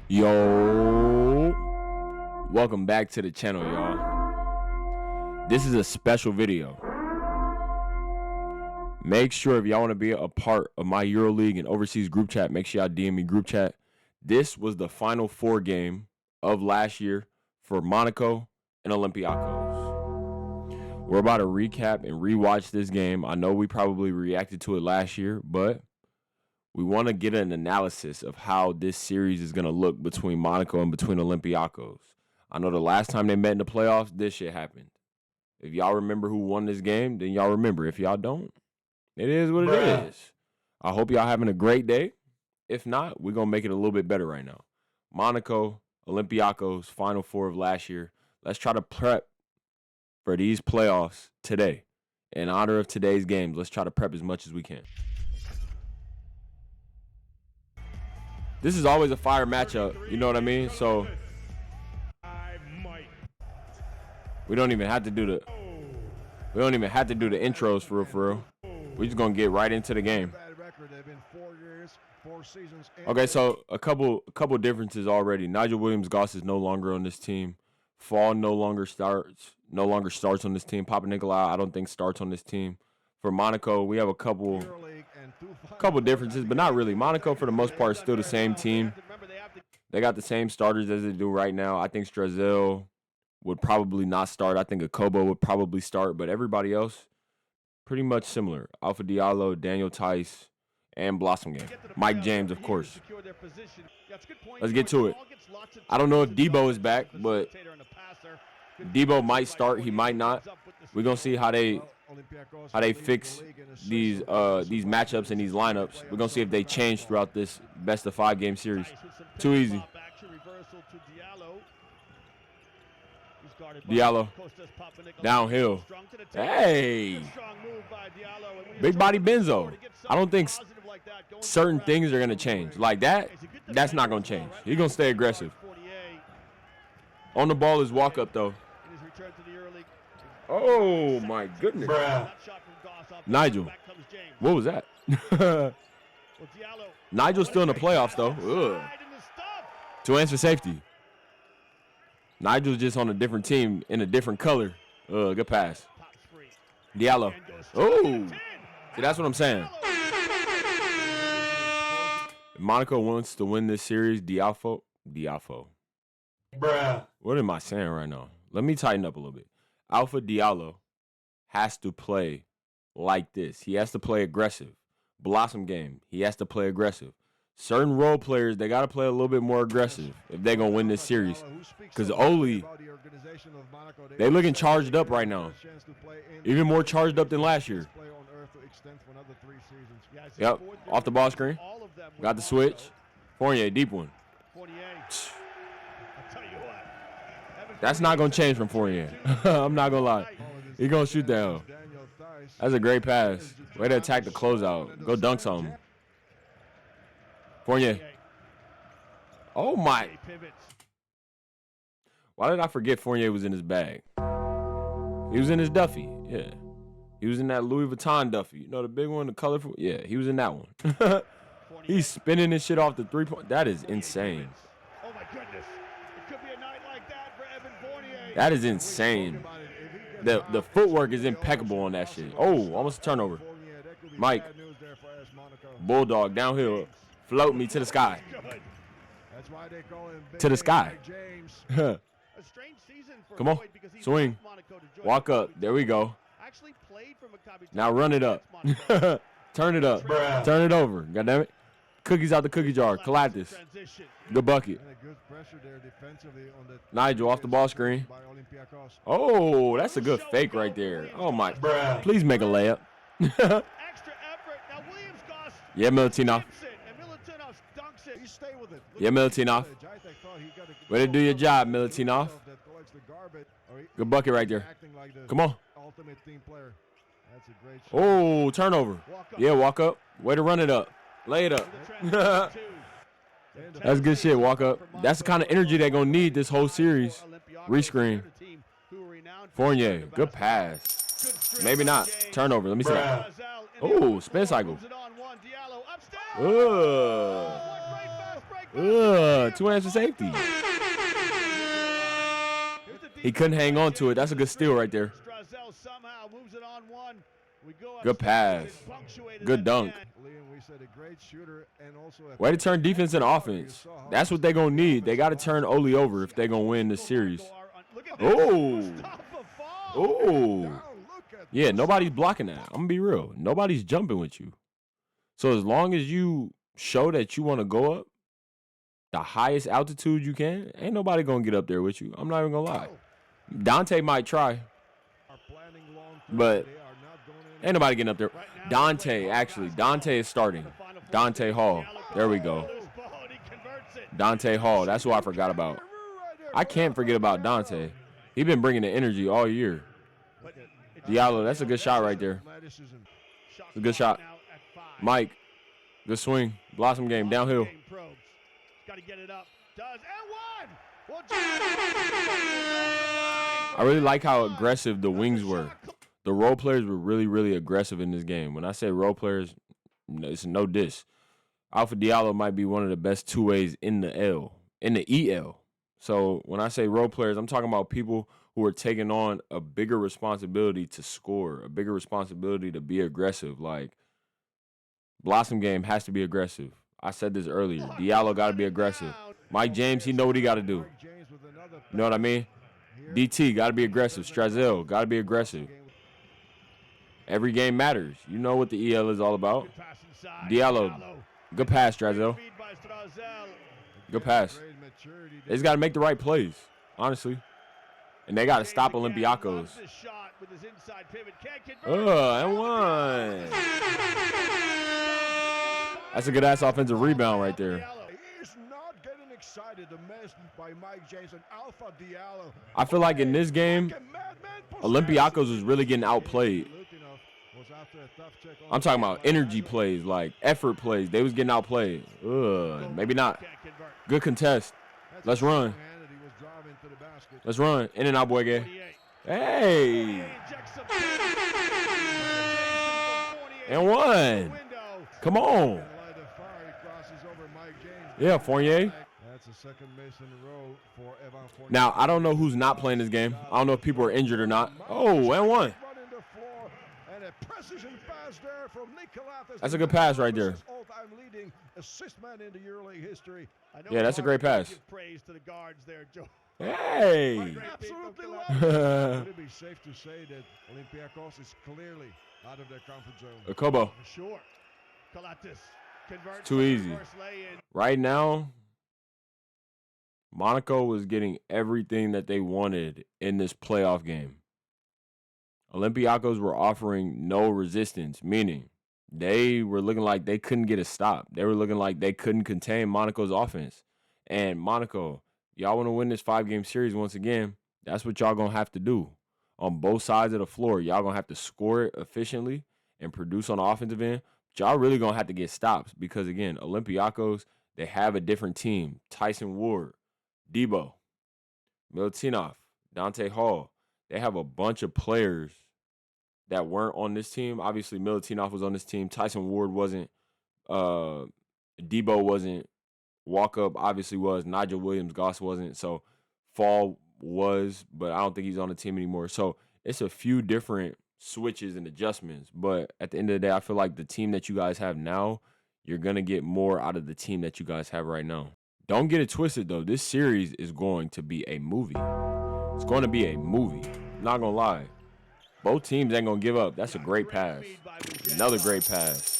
Yo, welcome back to the channel, y'all. This is a special video. Make sure if y'all want to be a part of my Euroleague and overseas group chat, make sure y'all DM me group chat. This was the Final Four game of last year for Monaco and Olympiacos. We're about to recap and rewatch this game. I know we probably reacted to it last year, but we want to get an analysis of how this series is going to look between Monaco and between Olympiacos. I know the last time they met in the playoffs, this shit happened. If y'all remember who won this game, then y'all remember. If y'all don't, it is what it is. I hope y'all having a great day. If not, we're going to make it a little bit better right now. Monaco, Olympiacos, Final Four of last year. Let's try to prep for these playoffs today. In honor of today's games, let's try to prep as much as we can. This is always a fire matchup, you know what I mean? So we don't even have to do the intros for real. We're just gonna get right into the game. Okay, so a couple differences already. Nigel Williams-Goss is no longer on this team. Fall no longer starts on this team. Papa Nicolau, I don't think starts on this team. For Monaco, we have a couple differences, but not really. Monaco, for the most part, is still the same team. They got the same starters as they do right now. I think Strazel would probably not start. I think Akobo would probably start, but everybody else, pretty much similar. Alpha Diallo, Daniel Tice, and Blossom Game. Mike James, of course. Let's get to it. I don't know if Debo is back, but Debo might start. He might not. We're going to see how they fix these matchups and these lineups. We're going to see if they change throughout this best-of-5 game series. Too easy. Diallo. Downhill. Hey. Big body Benzo. I don't think certain things are going to change. Like that, that's not going to change. He's going to stay aggressive. On the ball is walk-up, though. Oh, my goodness. Nigel. What was that? Nigel's still in the playoffs, though. Ugh. 2 hands for safety. Nigel's just on a different team in a different color. Good pass. Diallo. Oh. See, that's what I'm saying. If Monaco wants to win this series, Diafo. What am I saying right now? Let me tighten up a little bit. Alpha Diallo has to play like this. He has to play aggressive. Blossom Game, he has to play aggressive. Certain role players, they got to play a little bit more aggressive if they're going to win this series. Because Oli, they looking charged up right now. Even more charged up than last year. Yep, off the ball screen. Got the switch. Fournier, deep one. That's not going to change from Fournier. I'm not going to lie. He's going to shoot down. That's a great pass. Way to attack the closeout. Go dunk something. Fournier. Oh, my. Why did I forget Fournier was in his bag? He was in his Duffy. Yeah. He was in that Louis Vuitton Duffy. You know, the big one, the colorful? Yeah, he was in that one. He's spinning this shit off the three-point. That is insane. Oh, my goodness. It could be a night like that for Evan Fournier. That is insane. The footwork is impeccable on that shit. Oh, almost a turnover. Mike. Bulldog downhill. Float me to the sky. To the sky. Come on. Swing. Walk up. There we go. Now run it up. Turn it up. Turn it over. God damn it. Cookies out the cookie jar. Colaptis. Good bucket. Nigel off the ball screen. Oh, that's a good fake right there. Oh, my. Please make a layup. Yeah, Milutinov. Yeah, Milutinov. Way to do your job, Milutinov. Good bucket right there. Come on. Oh, turnover. Yeah, walk up. Way to run it up. Lay it up. That's good shit, walk up. That's the kind of energy they're going to need this whole series. Rescreen. Fournier, good pass. Maybe not. Turnover, let me see that. Oh, spin cycle. Two hands for safety. He couldn't hang on to it. That's a good steal right there. Good pass. Good dunk. Way to turn defense into offense. That's what they're going to need. They got to turn Oli over if they're going to win this series. Oh. Oh. Yeah, nobody's blocking that. I'm going to be real. Nobody's jumping with you. So as long as you show that you want to go up the highest altitude you can, ain't nobody going to get up there with you. I'm not even going to lie. Dante might try, but ain't nobody getting up there. Dante is starting. Dante Hall. There we go. Dante Hall. That's who I forgot about. I can't forget about Dante. He's been bringing the energy all year. Diallo, that's a good shot right there. It's a good shot. Mike, good swing. Blossom game, downhill. I really like how aggressive the wings were. The role players were really, really aggressive in this game. When I say role players, it's no diss. Alpha Diallo might be one of the best two-ways in the EL. So when I say role players, I'm talking about people who are taking on a bigger responsibility to score, a bigger responsibility to be aggressive. Like, Blossom game has to be aggressive. I said this earlier. Diallo got to be aggressive. Mike James, he know what he got to do. You know what I mean? DT got to be aggressive. Strazel got to be aggressive. Every game matters. You know what the EL is all about. Diallo, good pass, Strazel. Good pass. They just got to make the right plays, honestly. And they got to stop Olympiacos. And one. That's a good-ass offensive rebound right there. I feel like in this game, Olympiacos was really getting outplayed. I'm talking about energy plays, like effort plays. They was getting outplayed. Maybe not. Good contest. Let's run. Let's run. In and out, boy. Hey. And one. Come on. Yeah, Fournier. Now, I don't know who's not playing this game. I don't know if people are injured or not. Oh, and one. That's a good pass right there. Yeah, that's a great pass. Hey. Would it be safe to say that Olympiacos is clearly out of their comfort zone? Kobo. Sure. Too easy. Right now, Monaco was getting everything that they wanted in this playoff game. Olympiacos were offering no resistance, meaning they were looking like they couldn't get a stop. They were looking like they couldn't contain Monaco's offense. And Monaco, y'all want to win this 5-game series once again, that's what y'all going to have to do. On both sides of the floor, y'all going to have to score it efficiently and produce on the offensive end. But y'all really going to have to get stops because, again, Olympiacos, they have a different team. Tyson Ward, Debo, Milutinov, Dante Hall. They have a bunch of players that weren't on this team. Obviously, Milutinov was on this team. Tyson Ward wasn't. Debo wasn't. Walkup obviously was. Nigel Williams-Goss wasn't. So Fall was, but I don't think he's on the team anymore. So it's a few different switches and adjustments. But at the end of the day, I feel like the team that you guys have now, you're going to get more out of the team that you guys have right now. Don't get it twisted, though. This series is going to be a movie. It's going to be a movie. I'm not going to lie. Both teams ain't going to give up. That's a great pass. Another great pass.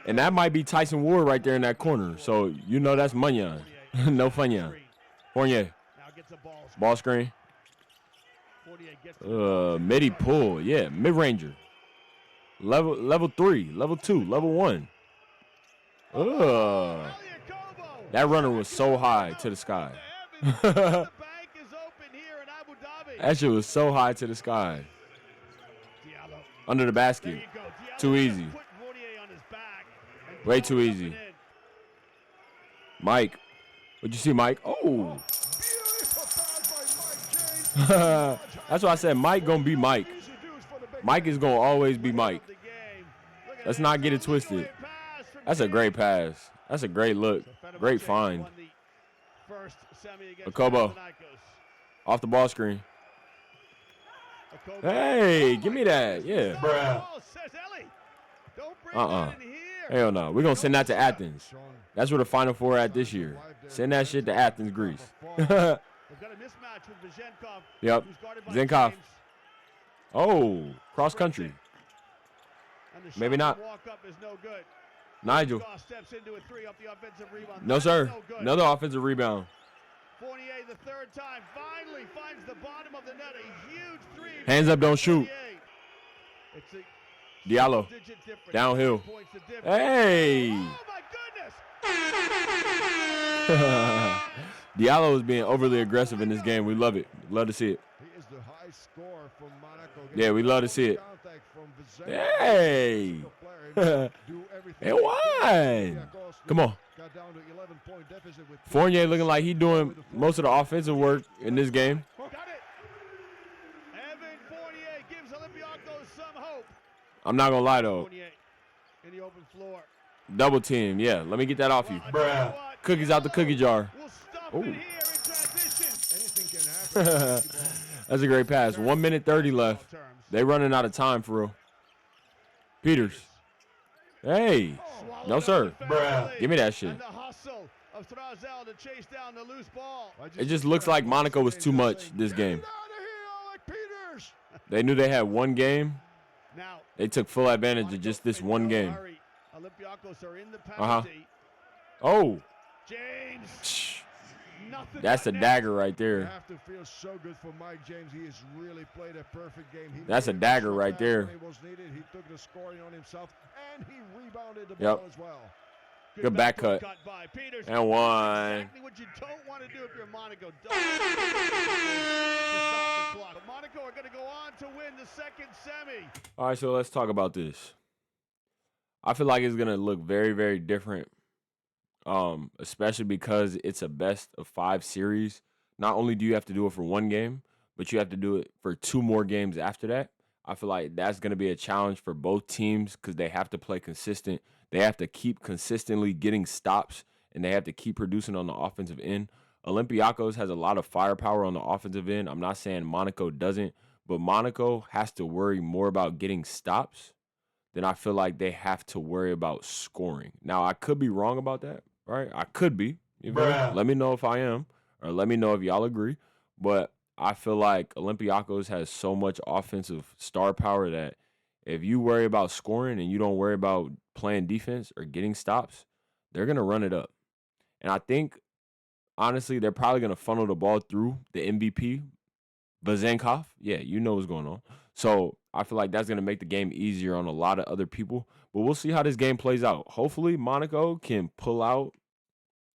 And that might be Tyson Ward right there in that corner. So, you know that's Munyan. No Funyan. Fournier. Ball screen. Midi pull. Yeah, mid-ranger. Level 3, level 2, level 1. That runner was so high to the sky. That shit was so high to the sky. Under the basket. Too easy. Way too easy. Mike. What'd you see, Mike? Oh. That's why I said Mike gonna be Mike. Mike is gonna always be Mike. Let's not get it twisted. That's a great pass. That's a great look. Great find. Okobo. Off the ball screen. Hey, give me that. Yeah. Hell no. We're going to send that to Athens. That's where the Final Four at this year. Send that shit to Athens, Greece. Yep. Zenkov. Oh, cross country. Maybe not. Nigel. No, sir. Another offensive rebound. Fournier the third time finally finds the bottom of the net. A huge three. Hands up, don't shoot. Diallo. Downhill. Hey. Oh my goodness. Diallo is being overly aggressive in this game. We love it. Love to see it. He is the high scorer from Monaco. Yeah, we love to see it. Hey. And won. Come on. Fournier looking like he's doing most of the offensive work in this game. Got it. Evan Fournier gives Olympiacos some hope. I'm not going to lie, though. Fournier in the open floor. Double team. Yeah, let me get that off you. Cookies out the cookie jar. We'll stop Ooh. it here in transition. Anything can happen. That's a great pass. 1 minute 30 left. They running out of time for real. Peters. Hey. No, sir. Give me that shit. And the hustle of Strazel to chase down the loose ball. It just looks like Monaco was too much this game. They knew they had one game. Now, They took full advantage of just this one game. Olympiacos are in the penalty. Oh. James. Nothing That's but a net. dagger right You there. have to feel so good for Mike James. He has really played a perfect game. He That's a made dagger shot right pass there. when it was needed. He took the scoring on himself, and he rebounded the Yep. ball as well. Good back cut. By Peters. And one. Exactly what you don't want to do if you're Monaco. Don't to stop the clock. But Monaco are going to go on to win the second semi. All right, so let's talk about this. I feel like it's going to look very, very different, especially because it's a best of 5 series. Not only do you have to do it for one game, but you have to do it for 2 more games after that. I feel like that's going to be a challenge for both teams because they have to play consistent. They have to keep consistently getting stops, and they have to keep producing on the offensive end. Olympiacos has a lot of firepower on the offensive end. I'm not saying Monaco doesn't, but Monaco has to worry more about getting stops than I feel like they have to worry about scoring. Now, I could be wrong about that, right? I could be. You feel me? Let me know if I am, or let me know if y'all agree. But I feel like Olympiacos has so much offensive star power that if you worry about scoring and you don't worry about playing defense or getting stops, they're going to run it up. And I think, honestly, they're probably going to funnel the ball through the MVP, Vazenkov. Yeah, you know what's going on. So I feel like that's going to make the game easier on a lot of other people. But we'll see how this game plays out. Hopefully, Monaco can pull out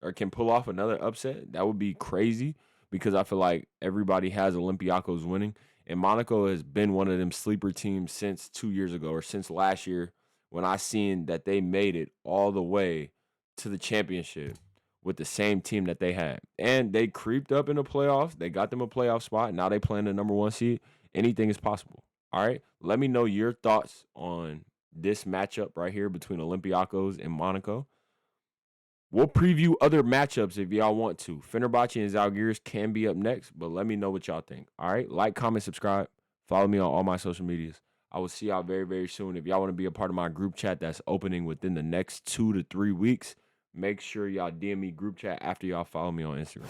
or can pull off another upset. That would be crazy because I feel like everybody has Olympiacos winning. And Monaco has been one of them sleeper teams since 2 years ago or since last year when I seen that they made it all the way to the championship with the same team that they had. And they creeped up in the playoffs. They got them a playoff spot. Now they playing the number 1 seed. Anything is possible. All right? Let me know your thoughts on this matchup right here between Olympiacos and Monaco. We'll preview other matchups if y'all want to. Fenerbahce and Zalgiris can be up next, but let me know what y'all think. All right? Like, comment, subscribe. Follow me on all my social medias. I will see y'all very, very soon. If y'all want to be a part of my group chat that's opening within the next 2 to 3 weeks, make sure y'all DM me group chat after y'all follow me on Instagram.